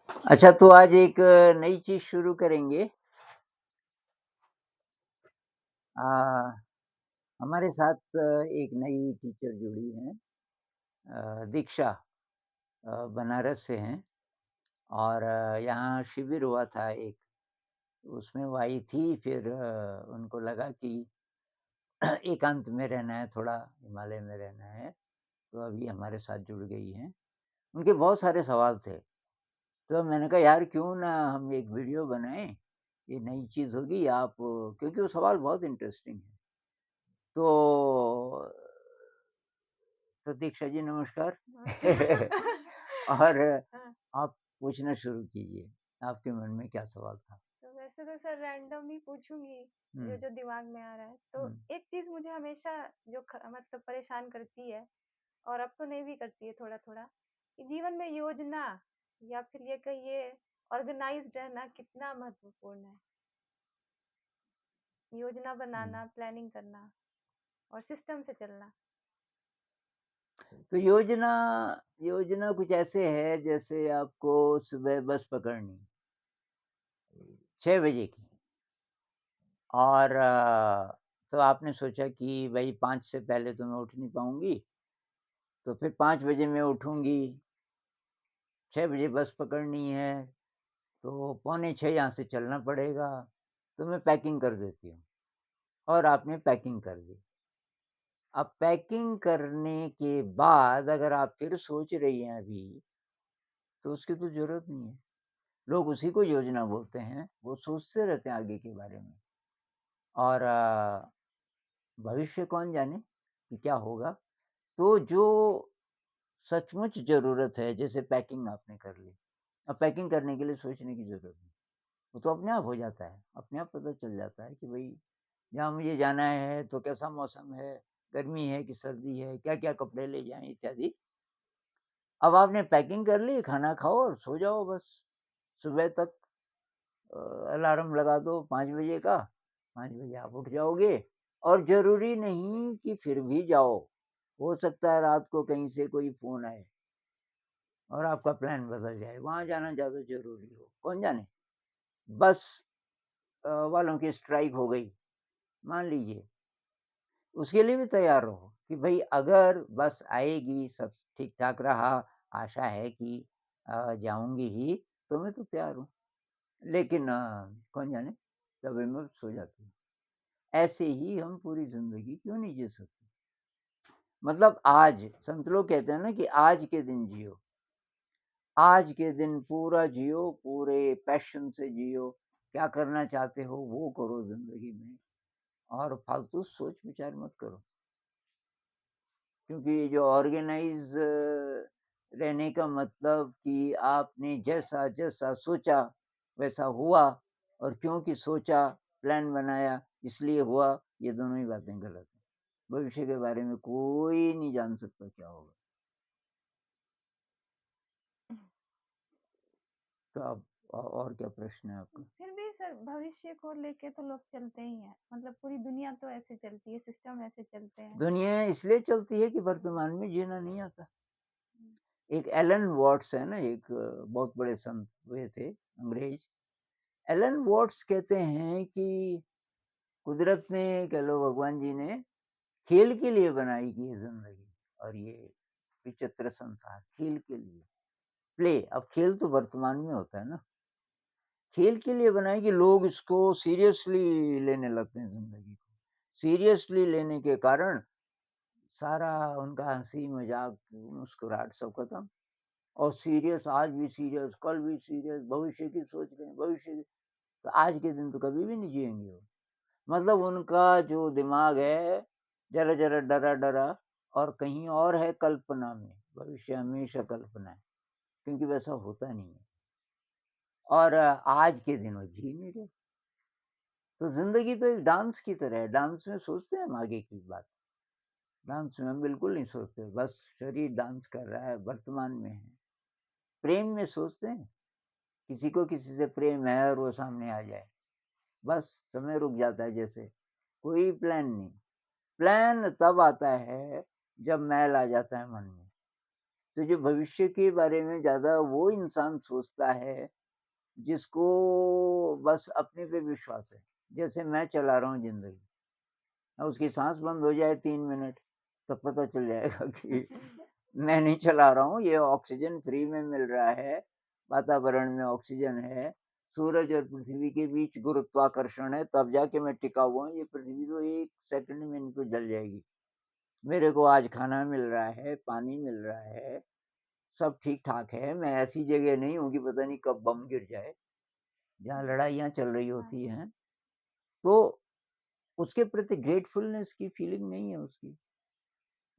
अच्छा, तो आज एक नई चीज़ शुरू करेंगे। अ, हमारे साथ एक नई टीचर जुड़ी हैं, दीक्षा, बनारस से हैं और यहाँ शिविर हुआ था एक, उसमें वो आई थी। फिर उनको लगा कि एकांत में रहना है, थोड़ा हिमालय में रहना है, तो अभी हमारे साथ जुड़ गई हैं। उनके बहुत सारे सवाल थे, तो मैंने कहा यार क्यों ना हम एक वीडियो बनाएँ, ये नई चीज़ होगी आप, क्योंकि वो सवाल बहुत इंटरेस्टिंग है। तो दीक्षा जी नमस्कार। हाँ। और हाँ, आप पूछना शुरू कीजिए, आपके मन में क्या सवाल था? तो वैसे तो सर रैंडम ही पूछूंगी हुँ, जो जो दिमाग में आ रहा है। तो हुँ, एक चीज मुझे हमेशा जो मतलब परेशान करती है, और अब तो नहीं भी करती है थोड़ा थोड़ा, कि जीवन में योजना या फिर ये कहिए ऑर्गेनाइज्ड रहना कितना महत्वपूर्ण है। योजना हुँ। बनाना, प्लानिंग करना और सिस्टम से चलना। तो योजना योजना कुछ ऐसे है जैसे आपको सुबह बस पकड़नी 6 बजे की, और तो आपने सोचा कि भई 5 से पहले तो मैं उठ नहीं पाऊँगी, तो फिर 5 बजे मैं उठूँगी, 6 बजे बस पकड़नी है, तो पौने 6 यहाँ से चलना पड़ेगा, तो मैं पैकिंग कर देती हूँ और आपने पैकिंग कर दी। अब पैकिंग करने के बाद अगर आप फिर सोच रही हैं अभी, तो उसकी तो ज़रूरत नहीं है। लोग उसी को योजना बोलते हैं, वो सोचते रहते हैं आगे के बारे में, और भविष्य कौन जाने कि क्या होगा। तो जो सचमुच ज़रूरत है, जैसे पैकिंग आपने कर ली, अब पैकिंग करने के लिए सोचने की ज़रूरत नहीं, वो तो अपने आप हो जाता है, अपने आप पता चल जाता है कि भई जहाँ मुझे जाना है तो कैसा मौसम है, गर्मी है कि सर्दी है, क्या-क्या कपड़े ले जाएँ इत्यादि। अब आपने पैकिंग कर ली, खाना खाओ और सो जाओ बस। सुबह तक अलार्म लगा दो 5 बजे का, 5 बजे आप उठ जाओगे, और ज़रूरी नहीं कि फिर भी जाओ। हो सकता है रात को कहीं से कोई फ़ोन आए और आपका प्लान बदल जाए, वहाँ जाना ज़्यादा ज़रूरी हो, कौन जाने? बस वालों की स्ट्राइक हो गई, मान लीजिए, उसके लिए भी तैयार रहो कि भई अगर बस आएगी, सब ठीक-ठाक रहा, आशा है कि जाऊँगी ही, तो मैं तो तैयार हूँ। लेकिन कौन जाने, कभी मैं सो जाती हूँ। ऐसे ही हम पूरी ज़िंदगी क्यों नहीं जी सकते? मतलब आज संत लोग कहते हैं ना कि आज के दिन जियो, आज के दिन पूरा जियो, पूरे पैशन से जियो, क्या करना चाहते हो वो करो ज़िंदगी में, और फालतू सोच-विचार मत करो। क्योंकि जो ऑर्गेनाइज़ रहने का मतलब कि आपने जैसा-जैसा सोचा, वैसा हुआ, और क्योंकि सोचा, प्लान बनाया, इसलिए हुआ, ये दोनों ही बातें गलत हैं। भविष्य के बारे में कोई नहीं जान सकता क्या होगा। तो अब और क्या प्रश्न है आपका? फिर भी सर भविष्य को लेके तो लोग चलते ही हैं, मतलब पूरी दुनिया तो ऐसे चलती है, सिस्टम ऐसे चलते हैं। दुनिया इसलिए चलती है कि वर्तमान में जीना नहीं आता। एक एलन वॉट्स है ना, एक बहुत बड़े संत हुए थे, अंग्रेज। एलन वॉट्स कहते हैं कि कुदरत ने, कह लो भगवान जी ने, खेल के लिए बनाई की है ज़िंदगी, और ये विचित्र संसार खेल के लिए। प्ले, अब खेल तो वर्तमान में होता है ना, खेल के लिए बनाई कि लोग इसको सीरियसली लेने लगते हैं ज़िंदगी को। सीरियसली लेने के कारण सारा उनका हँसी-मज़ाक, मुस्कुराहट सब खत्म, और सीरियस, आज भी सीरियस, कल भी सीरियस, भविष्य की सोच रहे हैं, भविष्य की, तो आज के दिन तो कभी भी नहीं जिएँगे वो। मतलब उनका जो दिमाग है, ज़रा-ज़रा डरा-डरा, और कहीं और है कल्पना में, भविष्य हमेशा कल्पना है, क्योंकि वैसा होता नहीं है, और आज के दिन वो जी नहीं रहे। तो ज़िंदगी तो एक डांस की तरह है, डांस में सोचते हैं हम आगे की बात, डांस में हम बिल्कुल नहीं सोचते, बस शरीर डांस कर रहा है, वर्तमान में है। प्रेम में सोचते हैं, किसी को किसी से प्रेम है और वो सामने आ जाए, बस समय रुक जाता है जैसे, कोई प्लान नहीं। प्लान तब आता है जब मैल आ जाता है मन में, तो जो भविष्य के बारे में ज़्यादा वो इंसान सोचता है, जिसको बस अपने पे विश्वास है। जैसे मैं चला रहा हूँ ज़िंदगी, उसकी साँस बंद हो जाए 3 मिनट, तब पता चल जाएगा कि मैं नहीं चला रहा हूँ, ये ऑक्सीजन फ्री में मिल रहा है, वातावरण में ऑक्सीजन है, सूरज और पृथ्वी के बीच गुरुत्वाकर्षण है, तब जाके मैं टिका हुआ हूँ, ये पृथ्वी तो 1 सेकंड में नहीं तो जल जाएगी। मेरे को आज खाना मिल रहा है, पानी मिल रहा है, सब ठीक-ठाक है, मैं ऐसी जगह नहीं हूँ कि पता नहीं कब बम गिर जाए, जहाँ लड़ाइयाँ चल रही हाँ, होती हैं। तो उसके प्रति ग्रेटफुलनेस की फीलिंग नहीं है उसकी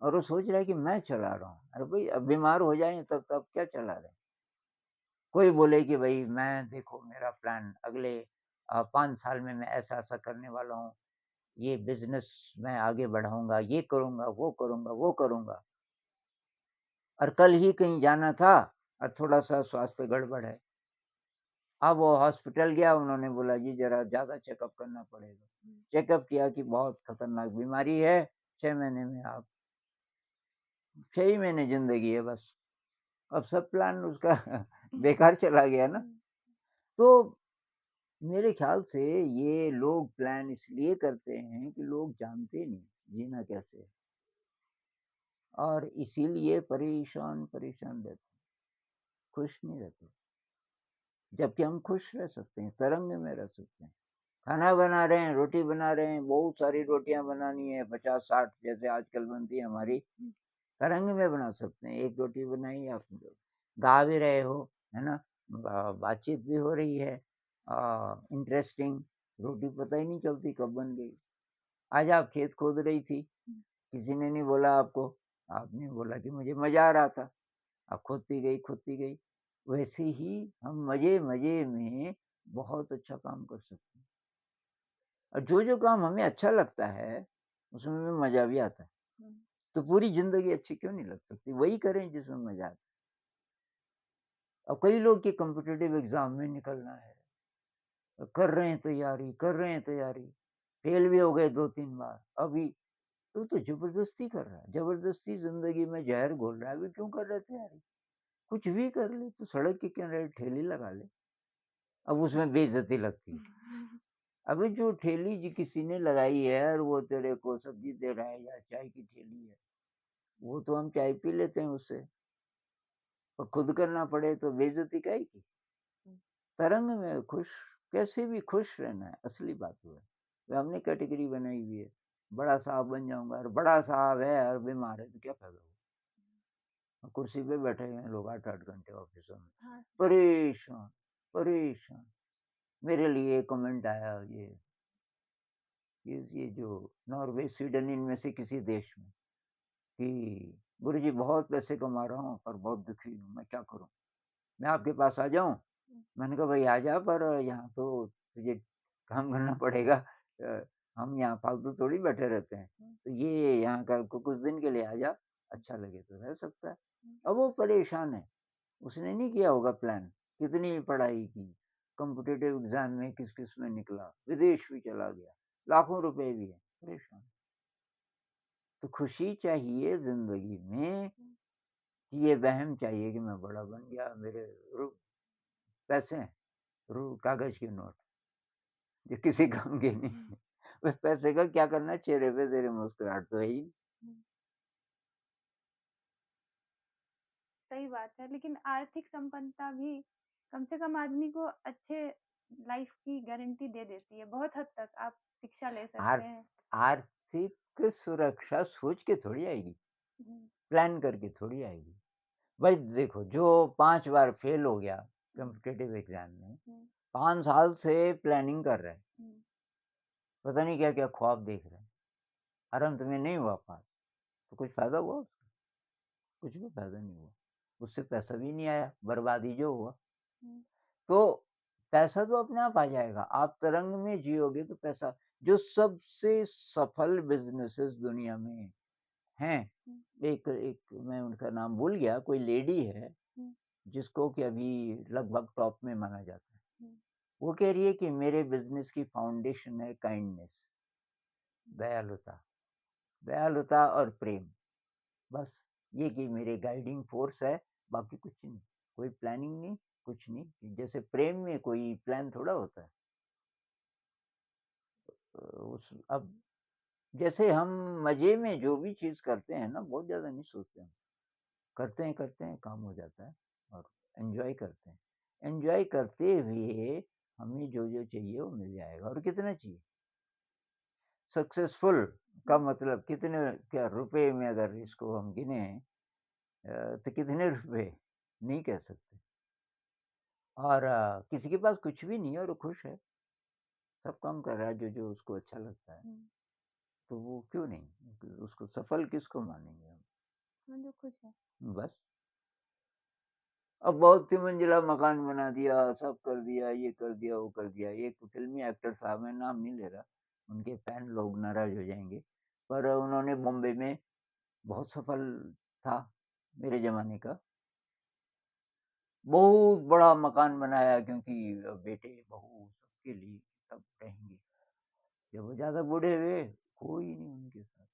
और वो सोच रहा है कि मैं चला रहा हूँ। अरे भई अब बीमार हो जाएँ तब क्या चला रहे हैं? कोई बोले कि भई मैं देखो मेरा प्लान अगले 5 साल में मैं ऐसा-ऐसा करने वाला हूँ, ये बिज़नेस मैं आगे बढ़ाऊँगा, ये करूँगा, वो करूँगा और कल ही कहीं जाना था और थोड़ा-सा स्वास्थ्य गड़बड़ है। अब वो हॉस्पिटल गया, उन्होंने बोला जी ज़रा ज़्यादा चेकअप करना पड़ेगा। चेकअप किया कि बहुत खतरनाक बीमारी है, 6 महीने में आप 6 ही महीने ज़िंदगी है बस। अब सब प्लान उसका बेकार चला गया ना। हुँ, तो मेरे ख़्याल से ये लोग प्लान इसलिए करते हैं कि लोग जानते नहीं जीना कैसे है और इसीलिए परेशान-परेशान रहते हैं, खुश नहीं रहते। जबकि हम खुश रह सकते हैं, तरंग में रह सकते हैं। खाना बना रहे हैं, रोटी बना रहे हैं, बहुत सारी रोटियाँ बनानी है 50-60 जैसे आजकल बनती है हमारी, तरंग में बना सकते हैं। 1 रोटी बनाई आप गा भी रहे हो, है ना? बातचीत भी हो रही है इंटरेस्टिंग, रोटी पता ही नहीं चलती कब बन गई। आज आप खेत खोद रही थी, किसी ने नहीं बोला आपको, आपने बोला कि मुझे मज़ा आ रहा था। अब खोदती गई। वैसे ही हम मज़े-मज़े में बहुत अच्छा काम कर सकते हैं। और जो-जो काम हमें अच्छा लगता है, उसमें हमें मज़ा भी आता है। हुँ, तो पूरी ज़िंदगी अच्छी क्यों नहीं लग सकती? वही करें जिसमें मज़ा आता है। अब कई लोग के कॉम्पिटिटिव एग्ज़ाम में निकलना है, कर रहे हैं तैयारी, फेल भी हो गए 2-3 बार। अभी तो ज़बरदस्ती कर रहा है, ज़बरदस्ती ज़िंदगी में ज़हर घोल रहा है, अभी क्यों कर रहे हैं तैयारी? कुछ भी कर ले, तू सड़क के किनारे ठेली लगा ले, अब उसमें बेइज़्ज़ती लगती है। अबे जो ठेली जी किसी ने लगाई है और वो तेरे को सब्ज़ी दे रहा है या चाय की ठेली है, वो तो हम चाय पी लेते हैं उससे और खुद करना पड़े तो बेइज़्ज़ती काहे की? तरंग में खुश कैसे भी खुश रहना है, असली बात वो है। वो हमने कैटेगरी बनाई हुई है, बड़ा साहब बन जाऊँगा और बड़ा साहब है और बीमार है तो क्या फ़ायदा हुआ? और कुर्सी पे बैठे हुए हैं लोग 8-8 घंटे ऑफ़िसों में, हाँ, परेशान, परेशान। मेरे लिए कमेंट आया ये जो नॉर्वे, स्वीडन इनमें से किसी देश में कि गुरुजी बहुत पैसे कमा रहा हूँ पर बहुत दुखी हूँ, मैं क्या करूँ? मैं आपके पास आ जाऊँ? मैंने कहा भई आ जा पर यहाँ तो तुझे काम करना पड़ेगा हम यहाँ फालतू थोड़ी बैठे रहते हैं। तो ये यहाँ का कुछ दिन के लिए आ जा, अच्छा लगे तो रह सकता है। अब वो परेशान है, उसने नहीं किया होगा प्लान, कितनी पढ़ाई की, कॉम्पिटिटिव एग्ज़ाम में किस-किस में निकला, विदेश भी चला गया, लाखों रुपए भी हैं, परेशान। तो खुशी चाहिए ज़िंदगी में कि ये वहम चाहिए कि मैं बड़ा बन गया, मेरे रु पैसे हैं, कागज़ के नोट। जो किसी काम के नहीं। उस पैसे का क्या करना है चेहरे पे तेरे मुस्कुराहट तो है ही नहीं। सही बात है, लेकिन आर्थिक संपन्नता भी कम से कम आदमी को अच्छे लाइफ़ की गारंटी दे देती है, बहुत हद तक आप शिक्षा ले सकते आर हैं। आर्थिक सुरक्षा सोच के थोड़ी आएगी, हुँ, प्लान करके थोड़ी आएगी। भाई देखो जो 5 बार फेल हो गया हुँ, कॉम्पिटिटिव एग्ज़ाम में, हुँ, 5 साल से प्लानिंग कर रहा है, हुँ, पता नहीं क्या-क्या ख्वाब देख रहा है और अंत में नहीं हुआ पास, तो कुछ फ़ायदा हुआ उसका? कुछ भी फ़ायदा नहीं हुआ। उससे पैसा भी नहीं आया, बर्बादी जो हुआ। हुँ, तो पैसा तो अपने आप आ जाएगा, आप तरंग में जियोगे तो पैसा जो सबसे सफल बिज़नेसेस दुनिया में हैं, हुँ, एक एक मैं उनका नाम भूल गया, कोई लेडी है, हुँ, जिसको कि अभी लगभग टॉप में माना जाता है। हुँ, वो कह रही है कि मेरे बिज़नेस की फाउंडेशन है काइंडनेस, दयालुता, दयालुता और प्रेम, बस। ये कि मेरे गाइडिंग फ़ोर्स है, बाकी कुछ नहीं। कोई प्लानिंग नहीं, कुछ नहीं। जैसे प्रेम में कोई प्लान थोड़ा होता है। उस अब जैसे हम मज़े में जो भी चीज़ करते हैं ना, बहुत ज़्यादा नहीं सोचते हम। करते हैं, काम हो जाता है और एन्जॉय करते हैं। एन्जॉय करते हुए हमें जो-जो चाहिए वो मिल जाएगा और कितना चाहिए। सक्सेसफुल का हुँ, मतलब कितने क्या रुपए में अगर इसको हम गिनें तो कितने रुपए? नहीं कह सकते। और किसी के पास कुछ भी नहीं है और वो खुश है, सब काम कर रहा है जो-जो उसको अच्छा लगता है, हुँ। तो वो क्यों नहीं? उसको सफल किसको मानेंगे हम? हाँ, जो खुश है। बस। अब बहुत सी मंजिला मकान बना दिया, सब कर दिया, ये कर दिया, वो कर दिया। एक फ़िल्मी एक्टर साहब हैं, नाम नहीं ले रहा, उनके फैन लोग नाराज़ हो जाएँगे, पर उन्होंने बॉम्बे में बहुत सफल था, मेरे ज़माने का, बहुत बड़ा मकान बनाया क्योंकि बेटे-बहू सबके लिए सब रहेंगे। जब वो ज़्यादा बूढ़े हुए, कोई नहीं उनके साथ,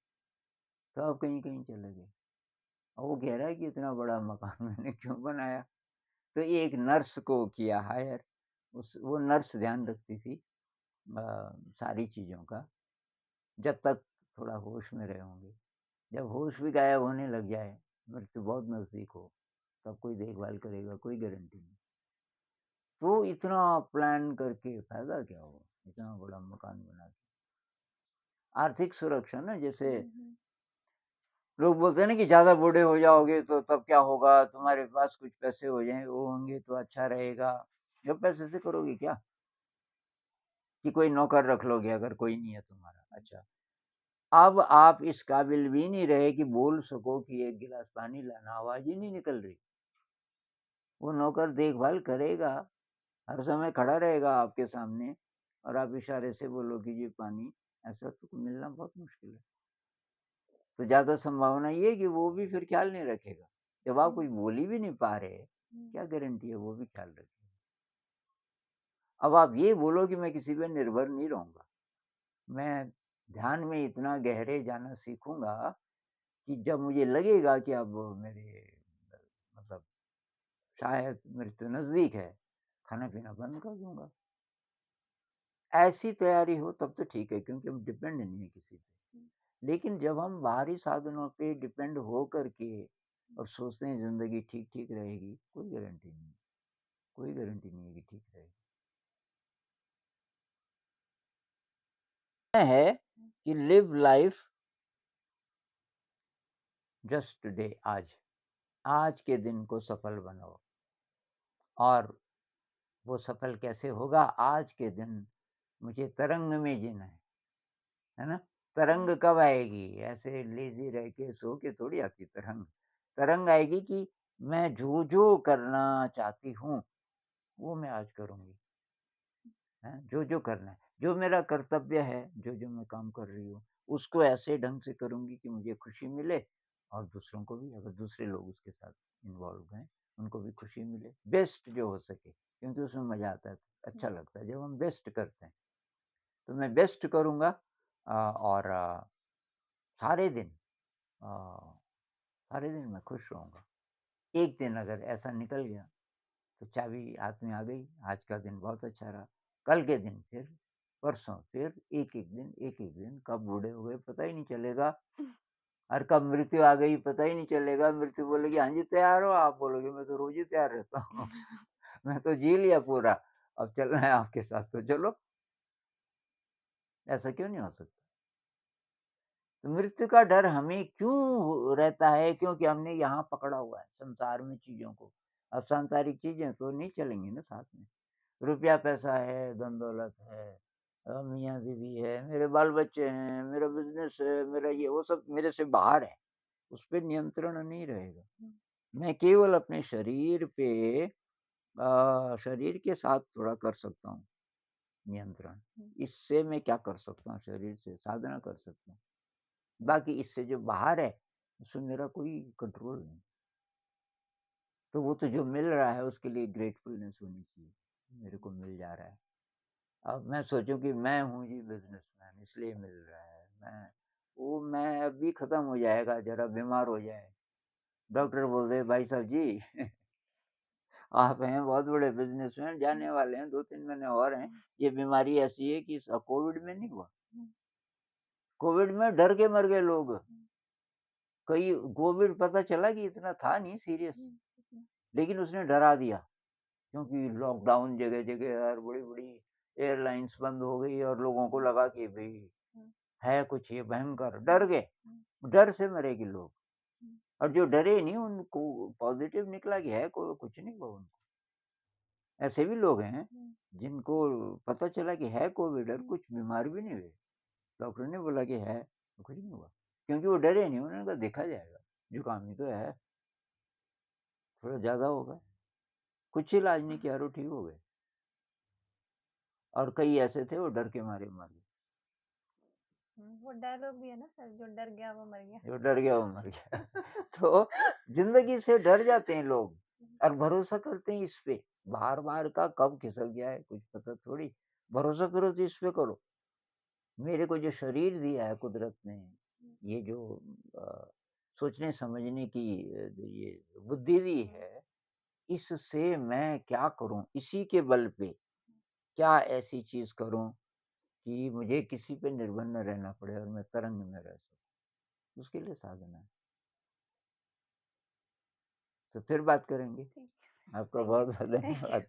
सब कहीं-कहीं चले गए। और वो कह रहा है कि इतना बड़ा मकान मैंने क्यों बनाया? तो एक नर्स को किया हायर, उस वो नर्स ध्यान रखती थी अ, सारी चीज़ों का, जब तक थोड़ा होश में रहे होंगे। जब होश भी गायब होने लग जाए, मृत्यु बहुत नज़दीक हो, तब कोई देखभाल करेगा, कोई गारंटी नहीं। तो इतना प्लान करके फ़ायदा क्या हुआ? इतना बड़ा मकान बना के। आर्थिक सुरक्षा ना जैसे हुँ, हुँ। लोग बोलते हैं ना कि ज़्यादा बूढ़े हो जाओगे तो तब क्या होगा? तुम्हारे पास कुछ पैसे हो जाएँ वो होंगे तो अच्छा रहेगा। जब पैसे से करोगे क्या? कि कोई नौकर रख लोगे अगर कोई नहीं है तुम्हारा। अच्छा, अब आप इस काबिल भी नहीं रहे कि बोल सको कि 1 गिलास पानी लाना, आवाज़ ही नहीं निकल रही। वो नौकर देखभाल करेगा, हर समय खड़ा रहेगा आपके सामने और आप इशारे से बोलोगे जी पानी, ऐसा तो मिलना बहुत मुश्किल है। तो ज़्यादा संभावना ये है कि वो भी फिर ख़्याल नहीं रखेगा। जब आप हुँ, कुछ बोल ही भी नहीं पा रहे, हुँ, क्या गारंटी है वो भी ख़्याल रखेगा। अब आप ये बोलो कि मैं किसी पे निर्भर नहीं रहूँगा। मैं ध्यान में इतना गहरे जाना सीखूँगा कि जब मुझे लगेगा कि अब मेरे मतलब शायद मृत्यु नज़दीक है, खाना-पीना बंद कर दूँगा। ऐसी तैयारी हो तब तो ठीक है क्योंकि हम डिपेंड नहीं है किसी पे। हुँ, लेकिन जब हम बाहरी साधनों पे डिपेंड हो कर के हुँ। और सोचते हैं ज़िंदगी ठीक-ठीक रहेगी, कोई गारंटी नहीं है। कोई गारंटी नहीं है कि ठीक रहेगी। है कि लिव लाइफ जस्ट टुडे आज। आज के दिन को सफल बनाओ और वो सफल कैसे होगा? आज के दिन मुझे तरंग में जीना है ना? तरंग हुँ, कब आएगी? ऐसे लेज़ी रह के सो के थोड़ी आती तरंग। तरंग आएगी कि मैं जो-जो करना चाहती हूँ, वो मैं आज करूँगी, हैं? जो-जो करना है, जो मेरा कर्तव्य है, जो-जो मैं काम कर रही हूँ, उसको ऐसे ढंग से करूँगी कि मुझे खुशी मिले और दूसरों को भी अगर दूसरे लोग उसके साथ इन्वॉल्व हैं, उनको भी खुशी मिले। बेस्ट जो हो सके, क्योंकि उसमें मज़ा आता है, हुँ, अच्छा लगता है जब हम बेस्ट करते हैं। तो मैं बेस्ट करूँगा और सारे दिन अ, सारे दिन मैं खुश रहूँगा। एक दिन अगर ऐसा निकल गया तो चाबी हाथ में आ गई, आज का दिन बहुत अच्छा रहा। कल के दिन फिर, परसों फिर एक-एक दिन कब बूढ़े हो गए पता ही नहीं चलेगा और कब मृत्यु आ गई पता ही नहीं चलेगा। मृत्यु बोलेगी, "हाँ जी, तैयार हो?" आप बोलोगे, "मैं तो रोज़ ही तैयार रहता हूँ। मैं तो जी लिया पूरा, अब चलना है आपके साथ तो चलो।" ऐसा क्यों नहीं हो सकता? तो मृत्यु का डर हमें क्यों रहता है? क्योंकि हमने यहाँ पकड़ा हुआ है संसार में चीज़ों को। अब सांसारिक चीज़ें तो नहीं चलेंगी ना साथ में। रुपया-पैसा है, धन-दौलत है, मियाँ-बीवी है, मेरे बाल-बच्चे हैं, मेरा बिज़नेस है, मेरा ये वो सब मेरे से बाहर है। उस पे नियंत्रण नहीं रहेगा। हुँ, मैं केवल अपने शरीर पे शरीर के साथ थोड़ा कर सकता हूँ नियंत्रण। हुँ, इससे मैं क्या कर सकता हूँ शरीर से? साधना कर सकता हूँ। बाकी इससे जो बाहर है, उसमें मेरा कोई कंट्रोल नहीं। तो वो तो जो मिल रहा है उसके लिए ग्रेटफुलनेस होनी चाहिए, मेरे को मिल जा रहा है। अब मैं सोचूँ कि मैं हूँ जी बिज़नेसमैन इसलिए मिल रहा है। मैं अभी ख़त्म हो जाएगा ज़रा बीमार हो जाए, डॉक्टर बोलते हैं, "भाई साहब जी आप हैं बहुत बड़े बिज़नेसमैन, हुँ, जाने वाले हैं, 2-3 महीने और हैं। हुँ, ये बीमारी ऐसी है कि कोविड में नहीं हुआ। हुँ, कोविड में डर के मर गए लोग। हुँ, कई कोविड पता चला कि इतना था नहीं सीरियस, हुँ, हुँ, लेकिन उसने डरा दिया क्योंकि लॉकडाउन जगह-जगह और बड़ी-बड़ी एयरलाइन्स बंद हो गई और लोगों को हुँ, लगा कि भई हुँ, है कुछ ये भयंकर, डर हुँ, गए। हुँ, डर से मरेंगे लोग हुँ, और जो डरे नहीं उनको पॉज़िटिव निकला कि है कुछ नहीं हुआ उनको। ऐसे भी लोग हैं हुँ, जिनको पता चला कि है कोविड और हुँ, कुछ बीमार भी नहीं हुए। डॉक्टर ने बोला कि है, तो कुछ नहीं हुआ। क्योंकि वो डरे नहीं, उन्होंने कहा देखा जाएगा, जुकाम ही तो है, थोड़ा ज़्यादा होगा। कुछ इलाज नहीं किया और वो ठीक हो गए और कई ऐसे थे वो डर के मारे मर गए। हुँ, वो डायलॉग भी है ना सर, जो डर गया वो मर गया। जो डर गया वो मर गया। तो ज़िंदगी से डर जाते हैं लोग हुँ, और भरोसा करते हैं इस पे। बाहर-बाहर का कब खिसक जाए कुछ पता थोड़ी। भरोसा करो तो इस पे करो। मेरे को जो शरीर दिया है कुदरत ने, हुँ, ये जो अ, सोचने समझने की ये बुद्धि दी हुँ, है, इससे मैं क्या करूँ? इसी के बल पे क्या ऐसी चीज़ करूँ कि मुझे किसी पे निर्भर न रहना पड़े और मैं तरंग में रह सकूँ? उसके लिए साधना है। तो फिर बात करेंगे। ठीक, आपका थैंक यू, बहुत-बहुत थैंक यू। धन्यवाद।